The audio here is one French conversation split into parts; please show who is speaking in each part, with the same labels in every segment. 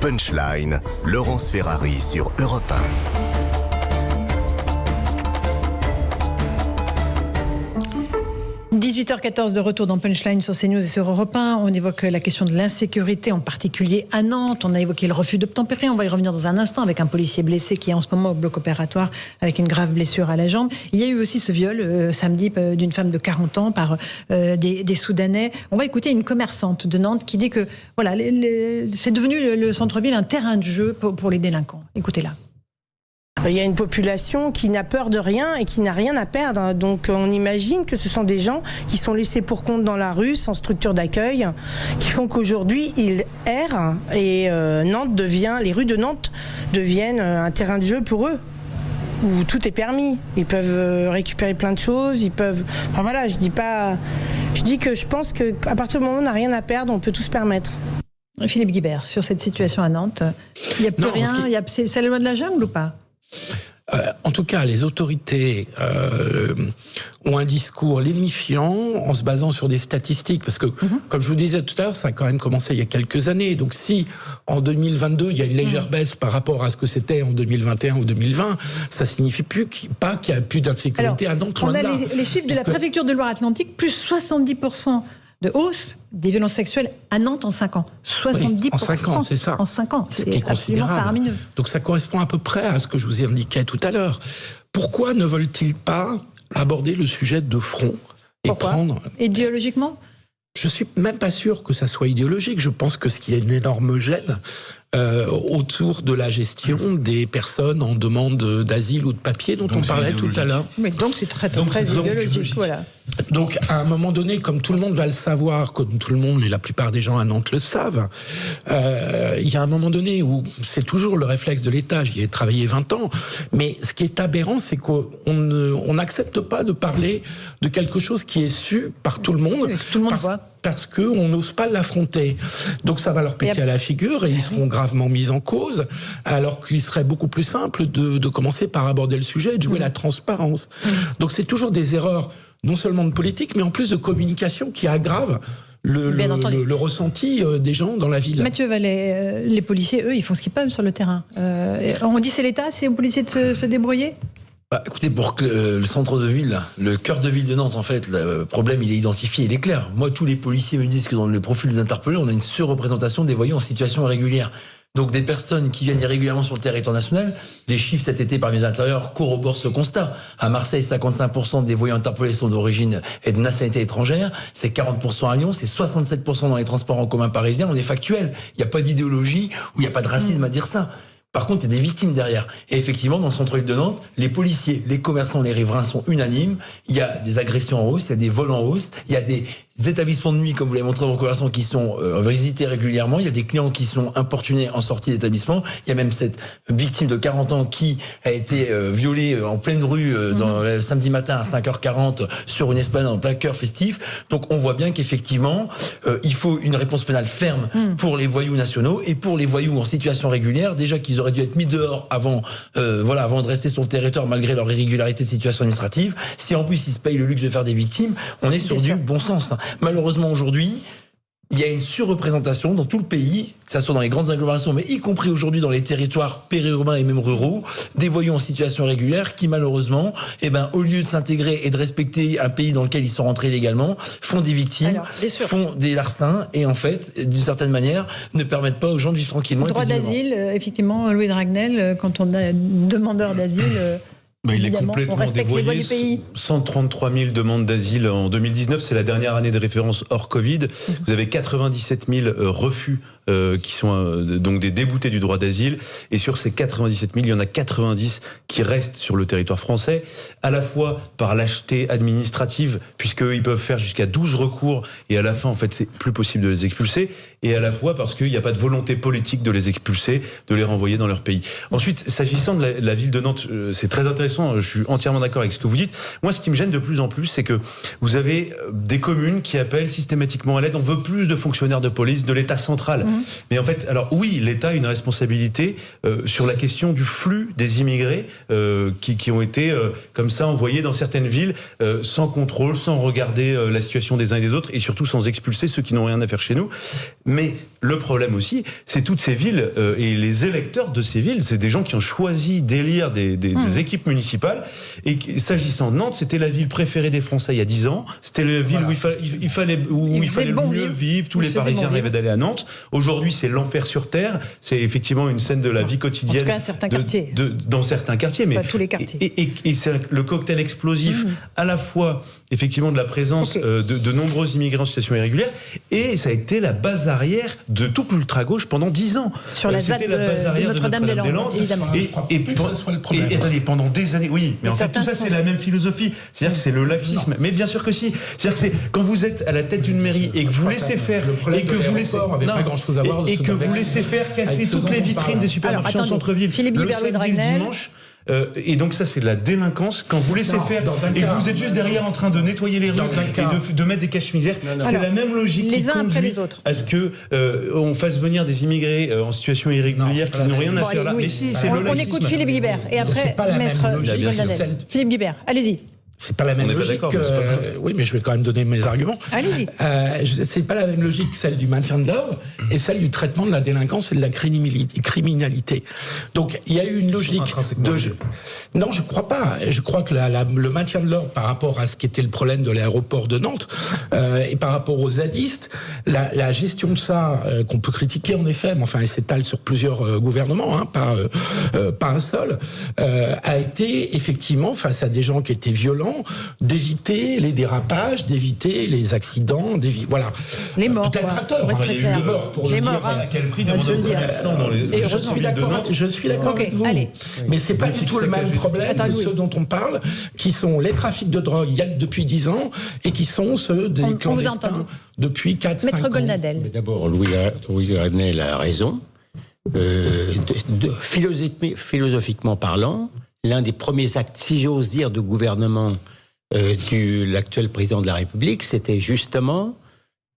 Speaker 1: Punchline, Laurence Ferrari sur Europe 1.
Speaker 2: 18h14 de retour dans Punchline sur CNews et sur Europe 1. On évoque la question de l'insécurité, en particulier à Nantes. On a évoqué le refus d'obtempérer. On va y revenir dans un instant avec un policier blessé qui est en ce moment au bloc opératoire avec une grave blessure à la jambe. Il y a eu aussi ce viol samedi d'une femme de 40 ans par des Soudanais. On va écouter une commerçante de Nantes qui dit que voilà, c'est devenu le centre-ville un terrain de jeu pour les délinquants. Écoutez-la.
Speaker 3: Il y a une population qui n'a peur de rien et qui n'a rien à perdre. Donc on imagine que ce sont des gens qui sont laissés pour compte dans la rue, sans structure d'accueil, qui font qu'aujourd'hui ils errent et les rues de Nantes deviennent un terrain de jeu pour eux, où tout est permis. Ils peuvent récupérer plein de choses, ils peuvent... Enfin voilà, je dis que je pense qu'à partir du moment où on n'a rien à perdre, on peut tout se permettre.
Speaker 2: Philippe Guibert, sur cette situation à Nantes, il n'y a plus rien, c'est la loi de la jungle ou pas ?
Speaker 4: En tout cas, les autorités ont un discours lénifiant en se basant sur des statistiques, parce que, comme je vous disais tout à l'heure, ça a quand même commencé il y a quelques années. Donc si, en 2022, il y a une légère baisse par rapport à ce que c'était en 2021 ou 2020, ça signifie pas qu'il n'y a plus d'insécurité à Nantes.
Speaker 2: On a les chiffres de la préfecture de Loire-Atlantique, plus 70% de hausse des violences sexuelles à Nantes en 5 ans. 70%. Oui,
Speaker 4: en 5 ans, c'est ça.
Speaker 2: En 5 ans.
Speaker 4: Ce qui est considérable. Faramineux. Donc ça correspond à peu près à ce que je vous indiquais tout à l'heure. Pourquoi ne veulent-ils pas aborder le sujet de front et prendre...
Speaker 2: Idéologiquement ?
Speaker 4: Je suis même pas sûr que ça soit idéologique. Je pense que ce qui est une énorme gêne autour de la gestion des personnes en demande d'asile ou de papier dont on parlait tout à l'heure.
Speaker 2: Mais donc c'est très idéologique. Voilà.
Speaker 4: Donc à un moment donné, comme tout le monde va le savoir, comme tout le monde, la plupart des gens à Nantes le savent, il y a un moment donné où c'est toujours le réflexe de l'État. J'y ai travaillé 20 ans, mais ce qui est aberrant, c'est qu'on n'accepte pas de parler de quelque chose qui est su par tout le monde.
Speaker 2: Tout le monde voit.
Speaker 4: Parce qu'on n'ose pas l'affronter. Donc ça va leur péter à la figure et ils seront gravement mis en cause, alors qu'il serait beaucoup plus simple de commencer par aborder le sujet et de jouer la transparence. Donc c'est toujours des erreurs, non seulement de politique, mais en plus de communication qui aggravent le ressenti des gens dans la ville.
Speaker 2: Mathieu Vallet, les policiers, eux, ils font ce qu'ils peuvent sur le terrain. On dit c'est l'État, c'est aux policiers de se débrouiller ?
Speaker 5: Écoutez, pour que le centre de ville, le cœur de ville de Nantes, en fait, le problème, il est identifié, il est clair. Moi, tous les policiers me disent que dans le profil des interpellés, on a une surreprésentation des voyous en situation irrégulière. Donc, des personnes qui viennent irrégulièrement sur le territoire national, les chiffres cet été par les intérieurs corroborent ce constat. À Marseille, 55% des voyous interpellés sont d'origine et de nationalité étrangère. C'est 40% à Lyon, c'est 67% dans les transports en commun parisiens. On est factuel. Il n'y a pas d'idéologie ou il n'y a pas de racisme à dire ça. Par contre, il y a des victimes derrière. Et effectivement, dans le centre-ville de Nantes, les policiers, les commerçants, les riverains sont unanimes. Il y a des agressions en hausse, il y a des vols en hausse, il y a des établissements de nuit, comme vous l'avez montré dans vos conversations, qui sont visités régulièrement. Il y a des clients qui sont importunés en sortie d'établissement. Il y a même cette victime de 40 ans qui a été violée en pleine rue le samedi matin à 5h40 sur une esplanade en plein cœur festif. Donc on voit bien qu'effectivement, il faut une réponse pénale ferme pour les voyous nationaux et pour les voyous en situation régulière. Déjà qu'ils auraient dû être mis dehors avant de rester sur le territoire malgré leur irrégularité de situation administrative. Si en plus ils se payent le luxe de faire des victimes, on est sur du bon sens. Malheureusement aujourd'hui, il y a une surreprésentation dans tout le pays, que ce soit dans les grandes agglomérations, mais y compris aujourd'hui dans les territoires périurbains et même ruraux, des voyous en situation régulière qui malheureusement, au lieu de s'intégrer et de respecter un pays dans lequel ils sont rentrés légalement, font des victimes, font des larcins et en fait, d'une certaine manière, ne permettent pas aux gens de vivre tranquillement.
Speaker 2: Le droit d'asile, effectivement, Louis Dragnel, quand on a un demandeur d'asile...
Speaker 6: il est complètement dévoyé. 133 000 demandes d'asile en 2019, c'est la dernière année de référence hors Covid. Vous avez 97 000 refus qui sont donc des déboutés du droit d'asile. Et sur ces 97 000, il y en a 90 qui restent sur le territoire français, à la fois par lâcheté administrative, puisqu'ils peuvent faire jusqu'à 12 recours, et à la fin, en fait, c'est plus possible de les expulser, et à la fois parce qu'il n'y a pas de volonté politique de les expulser, de les renvoyer dans leur pays. Ensuite, s'agissant de la ville de Nantes, c'est très intéressant intéressant, je suis entièrement d'accord avec ce que vous dites. Moi, ce qui me gêne de plus en plus, c'est que vous avez des communes qui appellent systématiquement à l'aide. On veut plus de fonctionnaires de police, de l'État central. Mais en fait, alors oui, l'État a une responsabilité sur la question du flux des immigrés qui ont été comme ça envoyés dans certaines villes sans contrôle, sans regarder la situation des uns et des autres, et surtout sans expulser ceux qui n'ont rien à faire chez nous. Mais le problème aussi, c'est toutes ces villes et les électeurs de ces villes, c'est des gens qui ont choisi d'élire des équipes municipales. Et s'agissant de Nantes, c'était la ville préférée des Français il y a 10 ans. C'était la ville où il fallait le mieux vivre. Tous les Parisiens rêvaient d'aller à Nantes. Aujourd'hui, c'est l'enfer sur terre. C'est effectivement une scène de la vie quotidienne.
Speaker 2: En tout cas, certains quartiers.
Speaker 6: Dans certains quartiers, mais
Speaker 2: pas tous les quartiers.
Speaker 6: Et c'est le cocktail explosif à la fois effectivement de la présence de nombreux immigrés en situation irrégulière, et ça a été la base arrière de toute l'ultra-gauche pendant 10 ans.
Speaker 2: Sur la ZAD de Notre-Dame-des-Landes, évidemment.
Speaker 6: Et attendez, pendant des années, oui, mais en fait tout ça c'est la même philosophie. C'est-à-dire que c'est le laxisme. Mais bien sûr que si. C'est-à-dire que c'est quand vous êtes à la tête d'une mairie et que vous laissez faire et que vous laissez et que vous laissez faire casser toutes les vitrines des supermarchés en centre-ville le samedi et le dimanche. Et donc ça c'est de la délinquance quand vous laissez faire et que vous êtes juste derrière en train de nettoyer les rues et de mettre des caches-misères. C'est la même logique qui conduit à ce que on fasse venir des immigrés en situation irrégulière qui n'ont rien à faire là. Mais si, c'est le laxisme.
Speaker 2: On écoute Philippe Guibert et après maître Philippe Guibert. Allez-y.
Speaker 4: C'est pas la même logique. Oui, mais je vais quand même donner mes arguments.
Speaker 2: Allez-y.
Speaker 4: C'est pas la même logique, celle du maintien de l'ordre et celle du traitement de la délinquance et de la criminalité. Donc, il y a eu une logique de... Non, je crois pas. Je crois que le maintien de l'ordre par rapport à ce qui était le problème de l'aéroport de Nantes et par rapport aux zadistes, la gestion de ça, qu'on peut critiquer en effet, mais enfin, elle s'étale sur plusieurs gouvernements, hein, pas un seul, a été effectivement, face à des gens qui étaient violents, d'éviter les dérapages, d'éviter les accidents, voilà.
Speaker 2: Les morts.
Speaker 4: Peut-être à tort.
Speaker 6: Il y a eu deux morts pour le dire. À quel prix demandez-vous dans les
Speaker 4: Je suis d'accord avec vous.
Speaker 2: Allez.
Speaker 4: Mais c'est pas du tout le même problème que ceux dont on parle, qui sont les trafics de drogue il y a depuis 10 ans et qui sont ceux des clandestins depuis 4-5 ans.
Speaker 2: Maître Goldnadel.
Speaker 7: Mais d'abord, Louis Grenelle a raison. Philosophiquement parlant, l'un des premiers actes, si j'ose dire, de gouvernement de l'actuel président de la République, c'était justement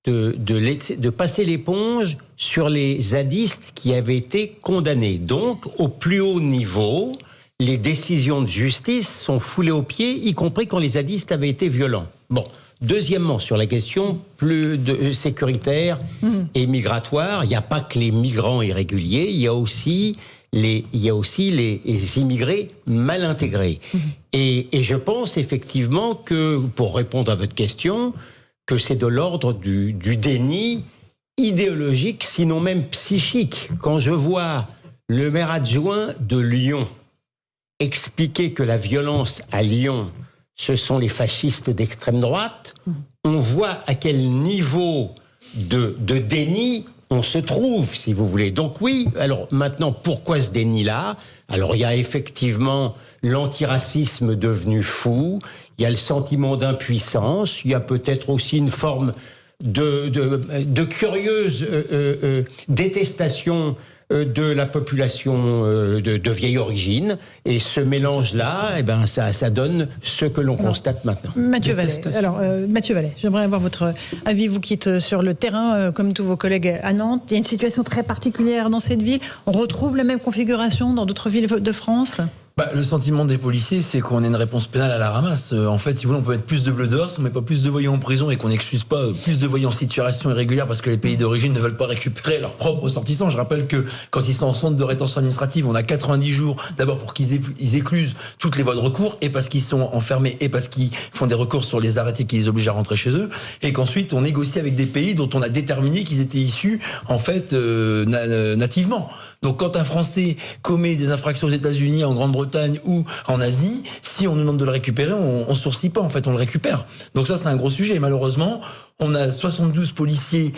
Speaker 7: de passer l'éponge sur les zadistes qui avaient été condamnés. Donc, au plus haut niveau, les décisions de justice sont foulées aux pieds, y compris quand les zadistes avaient été violents. Bon. Deuxièmement, sur la question plus sécuritaire et migratoire, il n'y a pas que les migrants irréguliers, il y a aussi les immigrés mal intégrés. Et je pense effectivement que, pour répondre à votre question, que c'est de l'ordre du déni idéologique, sinon même psychique. Quand je vois le maire adjoint de Lyon expliquer que la violence à Lyon, ce sont les fascistes d'extrême droite, on voit à quel niveau de déni on se trouve, si vous voulez. Donc oui, alors maintenant, pourquoi ce déni-là ? Alors il y a effectivement l'antiracisme devenu fou, il y a le sentiment d'impuissance, il y a peut-être aussi une forme de curieuse détestation de la population de vieille origine, et ce mélange-là, eh ben, ça donne ce que l'on constate maintenant.
Speaker 2: Mathieu Vallet. Alors, Mathieu Vallet, j'aimerais avoir votre avis, vous qui êtes sur le terrain, comme tous vos collègues à Nantes. Il y a une situation très particulière dans cette ville. On retrouve la même configuration dans d'autres villes de France ?
Speaker 5: Le sentiment des policiers, c'est qu'on a une réponse pénale à la ramasse. En fait, si vous voulez, on peut mettre plus de bleus dehors, si on met pas plus de voyous en prison et qu'on n'excuse pas plus de voyous en situation irrégulière parce que les pays d'origine ne veulent pas récupérer leurs propres ressortissants. Je rappelle que quand ils sont en centre de rétention administrative, on a 90 jours d'abord pour qu'ils éclusent toutes les voies de recours, et parce qu'ils sont enfermés et parce qu'ils font des recours sur les arrêtés qui les obligent à rentrer chez eux, et qu'ensuite on négocie avec des pays dont on a déterminé qu'ils étaient issus en fait nativement. Donc quand un Français commet des infractions aux États-Unis, en Grande-Bretagne ou en Asie, si on nous demande de le récupérer, on sourcille pas, en fait, on le récupère. Donc ça, c'est un gros sujet. Et malheureusement, On a 72 policiers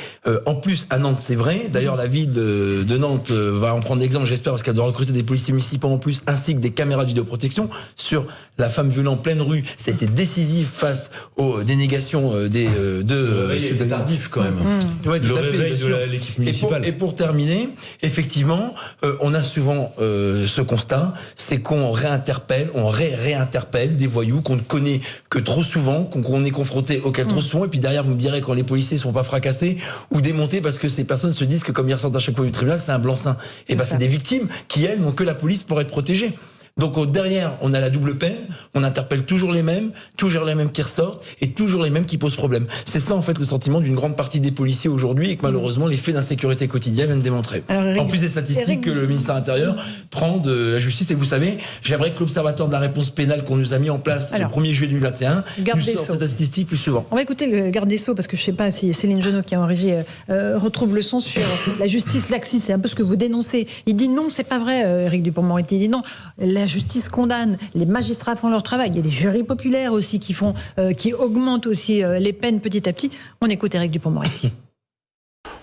Speaker 5: en plus à Nantes, c'est vrai. D'ailleurs, la ville de Nantes va en prendre exemple, j'espère, parce qu'elle doit recruter des policiers municipaux en plus, ainsi que des caméras de vidéoprotection. Sur la femme violée en pleine rue, c'était décisif face aux dénégations
Speaker 6: c'était tardif quand même.
Speaker 5: Ouais,
Speaker 6: le
Speaker 5: tout à
Speaker 6: réveil
Speaker 5: fait,
Speaker 6: de l'équipe municipale.
Speaker 5: Et pour terminer, effectivement, on a souvent ce constat, c'est qu'on réinterpelle, on réinterpelle des voyous qu'on ne connaît que trop souvent, qu'on est confronté auxquels trop souvent, et puis derrière vous me direz quand les policiers sont pas fracassés ou démontés parce que ces personnes se disent que comme ils ressortent à chaque fois du tribunal, c'est un blanc-seing. Et ben c'est des victimes qui elles n'ont que la police pour être protégées. Donc derrière, on a la double peine, on interpelle toujours les mêmes qui ressortent et toujours les mêmes qui posent problème. C'est ça en fait le sentiment d'une grande partie des policiers aujourd'hui et que malheureusement les faits d'insécurité quotidienne viennent démontrer. En plus des statistiques que le ministère de l'Intérieur prend de la justice. Et vous savez, j'aimerais que l'Observatoire de la réponse pénale qu'on nous a mis en place le 1er juillet 2021 nous sorte cette statistique plus souvent.
Speaker 2: On va écouter le garde des Sceaux parce que je ne sais pas si Céline Genot qui est en régie retrouve le son sur la justice laxiste. C'est un peu ce que vous dénoncez. Il dit non, c'est pas vrai, Éric Dupond-Moretti. Il dit non, la justice condamne, les magistrats font leur travail. Il y a des jurys populaires aussi qui augmentent aussi les peines petit à petit. On écoute Éric Dupond-Moretti.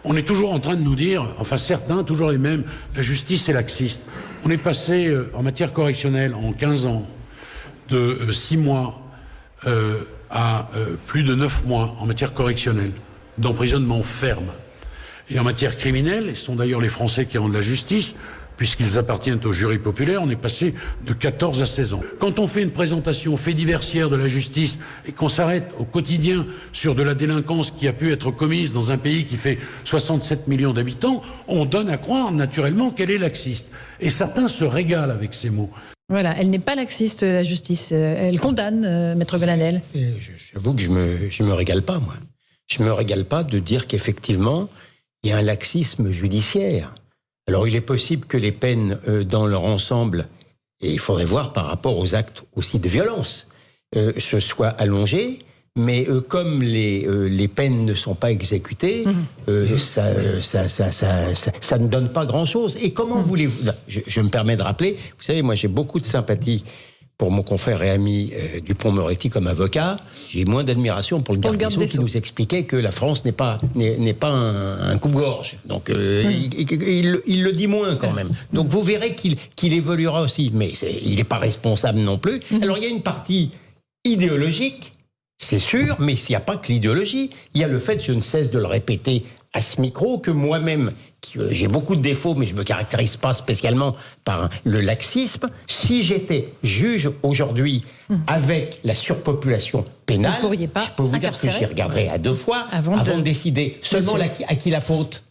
Speaker 8: On est toujours en train de nous dire, enfin certains, toujours les mêmes, la justice est laxiste. On est passé en matière correctionnelle en 15 ans de 6 mois à plus de 9 mois en matière correctionnelle, d'emprisonnement ferme. Et en matière criminelle, et ce sont d'ailleurs les Français qui rendent la justice, puisqu'ils appartiennent au jury populaire, on est passé de 14 à 16 ans. Quand on fait une présentation fait diversière de la justice et qu'on s'arrête au quotidien sur de la délinquance qui a pu être commise dans un pays qui fait 67 millions d'habitants, on donne à croire naturellement qu'elle est laxiste. Et certains se régalent avec ces mots.
Speaker 2: Voilà, elle n'est pas laxiste, la justice. Elle condamne, Maître Gonadel.
Speaker 7: J'avoue que je me régale pas, moi. Je me régale pas de dire qu'effectivement, il y a un laxisme judiciaire. Alors, il est possible que les peines dans leur ensemble, et il faudrait voir par rapport aux actes aussi de violence, se soient allongées, mais comme les peines ne sont pas exécutées, ça ne donne pas grand-chose. Et comment voulez-vous... Je me permets de rappeler, vous savez, moi j'ai beaucoup de sympathie pour mon confrère et ami Dupond-Moretti comme avocat. J'ai moins d'admiration pour le garde des Sceaux qui nous expliquait que la France n'est pas un coupe-gorge. Donc il le dit moins quand même. Donc vous verrez qu'il évoluera aussi. Mais il n'est pas responsable non plus. Alors il y a une partie idéologique, c'est sûr, mais il n'y a pas que l'idéologie. Il y a le fait, je ne cesse de le répéter à ce micro, que moi-même, j'ai beaucoup de défauts, mais je ne me caractérise pas spécialement par le laxisme. Si j'étais juge aujourd'hui avec la surpopulation pénale, je peux vous dire que j'y regarderais à 2 fois avant de décider seulement à qui la faute.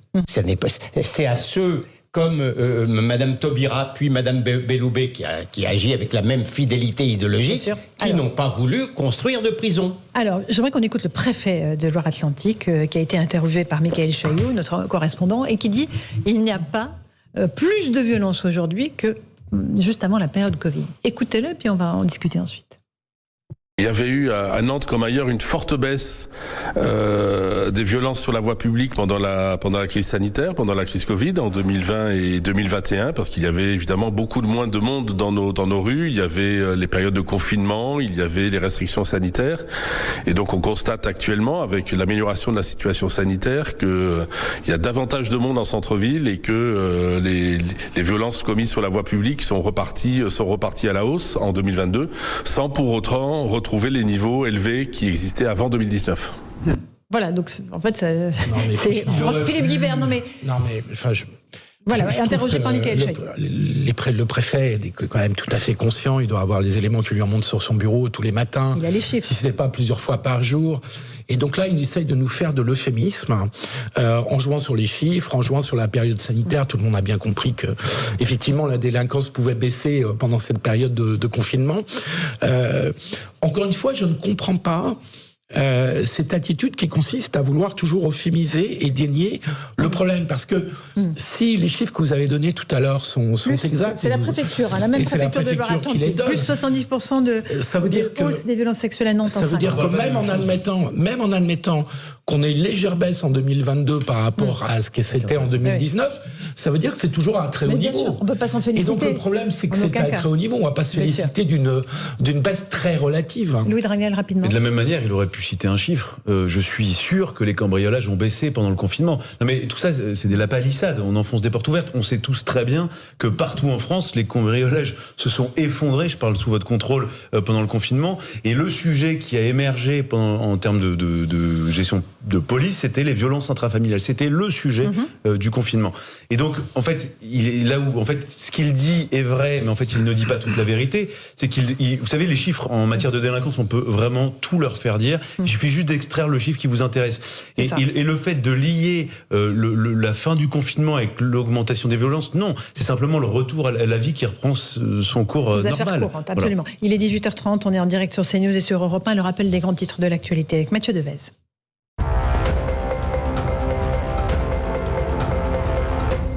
Speaker 7: C'est à ceux comme Madame Taubira, puis Madame Belloubet, qui agit avec la même fidélité idéologique, qui n'ont pas voulu construire de prison.
Speaker 2: Alors, j'aimerais qu'on écoute le préfet de Loire-Atlantique, qui a été interviewé par Michael Chailloux, notre correspondant, et qui dit il n'y a pas plus de violence aujourd'hui que juste avant la période Covid. Écoutez-le, puis on va en discuter ensuite.
Speaker 9: Il y avait eu à Nantes comme ailleurs une forte baisse des violences sur la voie publique pendant la crise sanitaire, pendant la crise Covid en 2020 et 2021, parce qu'il y avait évidemment beaucoup moins de monde dans nos rues. Il y avait les périodes de confinement, il y avait les restrictions sanitaires, et donc on constate actuellement avec l'amélioration de la situation sanitaire que il y a davantage de monde en centre-ville et que les violences commises sur la voie publique sont reparties à la hausse en 2022, sans pour autant retrouver les niveaux élevés qui existaient avant 2019.
Speaker 2: Voilà, donc en fait, c'est Philippe Guibert. Voilà, interrogé par Michael Chailloux.
Speaker 4: Le préfet est quand même tout à fait conscient. Il doit avoir les éléments qui lui remontent sur son bureau tous les matins.
Speaker 2: Il a les chiffres.
Speaker 4: Si ce n'est pas plusieurs fois par jour. Et donc là, il essaye de nous faire de l'euphémisme en jouant sur les chiffres, en jouant sur la période sanitaire. Tout le monde a bien compris que, effectivement, la délinquance pouvait baisser pendant cette période de confinement. Encore une fois, je ne comprends pas cette attitude qui consiste à vouloir toujours euphémiser et dénier le problème, parce que si les chiffres que vous avez donnés tout à l'heure sont exacts,
Speaker 2: c'est la préfecture, la même préfecture de Loire-Atlantique, plus 70% de hausse des violences sexuelles à Nantes.
Speaker 4: Ça veut dire que même en admettant qu'on ait une légère baisse en 2022 par rapport à ce que c'était en 2019, ça veut dire que c'est toujours à un très haut niveau.
Speaker 2: Sûr, on peut pas s'en féliciter.
Speaker 4: Et donc le problème, c'est que c'est à un très haut niveau. On ne va pas se féliciter d'une baisse très relative.
Speaker 2: Louis Dragnel, rapidement.
Speaker 6: Et de la même manière, il aurait pu pu citer un chiffre. Je suis sûr que les cambriolages ont baissé pendant le confinement. Non mais tout ça, c'est des lapalissades. On enfonce des portes ouvertes. On sait tous très bien que partout en France, les cambriolages se sont effondrés. Je parle sous votre contrôle pendant le confinement. Et le sujet qui a émergé en termes de gestion de police, c'était les violences intrafamiliales. C'était le sujet du confinement. Et donc, en fait, il est là où, en fait, ce qu'il dit est vrai, mais en fait, il ne dit pas toute la vérité. C'est vous savez, les chiffres en matière de délinquance, on peut vraiment tout leur faire dire. Il suffit juste d'extraire le chiffre qui vous intéresse. Et le fait de lier la fin du confinement avec l'augmentation des violences, non. C'est simplement le retour à la vie qui reprend son cours normal.
Speaker 2: Courantes, absolument. Voilà. Il est 18h30, on est en direct sur CNews et sur Europe 1. Le rappel des grands titres de l'actualité avec Mathieu Devez.